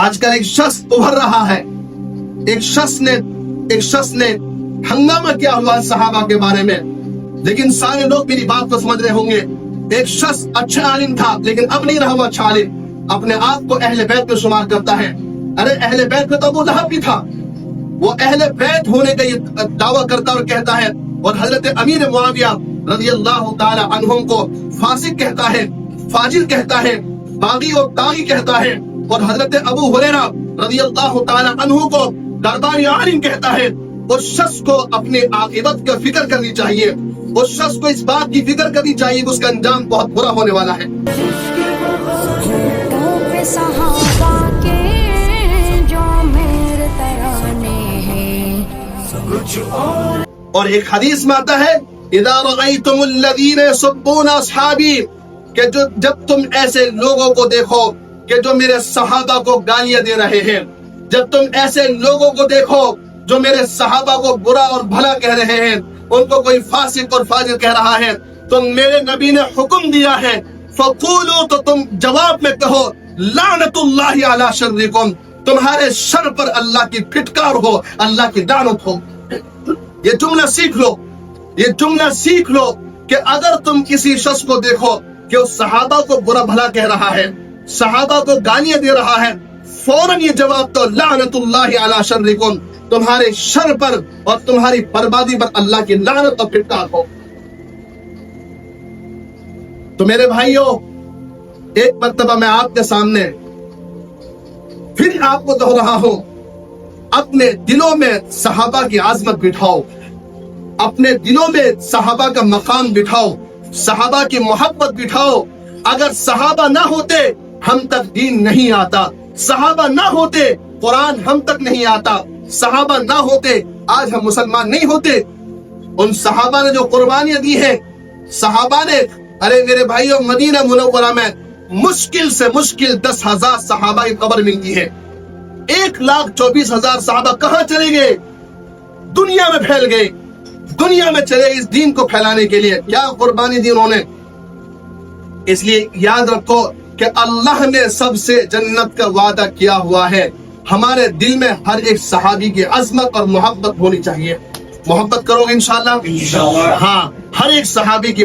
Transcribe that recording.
آج کل ایک شخص ابھر رہا ہے، ایک شخص نے ہنگامہ کیا ہوا صحابہ کے بارے میں، لیکن سارے لوگ میری بات کو سمجھ رہے ہوں گے۔ ایک شخص اچھا عالم تھا لیکن اب نہیں رہا وہ اچھا عالم، اپنے آپ کو اہل بیت میں شمار کرتا ہے۔ ارے اہل بیت میں تو ابو لہب بھی تھا، وہ اہل بیت ہونے کا یہ دعویٰ کرتا اور کہتا ہے، اور حضرت امیر معاویہ رضی اللہ تعالی عنہم کو فاسق کہتا ہے، فاجر کہتا ہے، باغی اور طاغی کہتا ہے، اور حضرت ابو ہریرہ رضی اللہ تعالی عنہ کو درباری عالم کہتا ہے۔ اس شخص کو اپنے عاقبت کا فکر کرنی چاہیے، اس شخص کو اس بات کی فکر کرنی چاہیے کہ اس کا انجام بہت برا ہونے والا ہے۔ اور ایک حدیث میں آتا ہے، اذا رأيتم الذين يسبون اصحابي، کہ جب تم ایسے لوگوں کو دیکھو کہ جو میرے صحابہ کو گالیاں دے رہے ہیں، جب تم ایسے لوگوں کو دیکھو جو میرے صحابہ کو برا اور بھلا کہہ رہے ہیں، ان کو کوئی فاسق اور فاجر کہہ رہا ہے، تو میرے نبی نے حکم دیا ہے، فقولوا، تو تم جواب میں کہو، لعنت اللہ علی شرکم، تمہارے شر پر اللہ کی پھٹکار ہو، اللہ کی لعنت ہو۔ یہ جملہ سیکھ لو، یہ جملہ سیکھ لو کہ اگر تم کسی شخص کو دیکھو کہ اس صحابہ کو برا بھلا کہہ رہا ہے، صحابہ کو گالیاں دے رہا ہے، فوراً یہ جواب تو، لعنت اللہ علی شرکم، تمہارے شر پر اور تمہاری بربادی پر اللہ کی لعنت اور پھٹکار ہو۔ تو میرے بھائیوں، ایک مرتبہ میں آپ کے سامنے پھر آپ کو کہہ رہا ہوں، اپنے دلوں میں صحابہ کی عظمت بٹھاؤ، اپنے دلوں میں صحابہ کا مقام بٹھاؤ، صحابہ کی محبت بٹھاؤ۔ اگر صحابہ نہ ہوتے ہم تک دین نہیں آتا، صحابہ نہ ہوتے قرآن ہم تک نہیں آتا، صحابہ نہ ہوتے آج ہم مسلمان نہیں ہوتے۔ ان صحابہ نے جو قربانیاں دی ہیں، صحابہ نے، ارے میرے بھائیوں، مدینہ منورہ میں مشکل سے مشکل 10,000 صحابہ کی قبر ملتی ہے۔ 1,24,000 صحابہ کہاں چلے گئے؟ دنیا میں پھیل گئے، دنیا میں چلے اس دین کو پھیلانے کے لیے۔ کیا قربانی دی انہوں نے؟ اس لیے یاد رکھو کہ اللہ نے سب سے جنت کا وعدہ کیا ہوا ہے۔ ہمارے دل میں ہر ایک صحابی کی عظمت اور محبت ہونی چاہیے۔ محبت کرو گے انشاءاللہ؟ ہاں، ہر ایک صحابی کی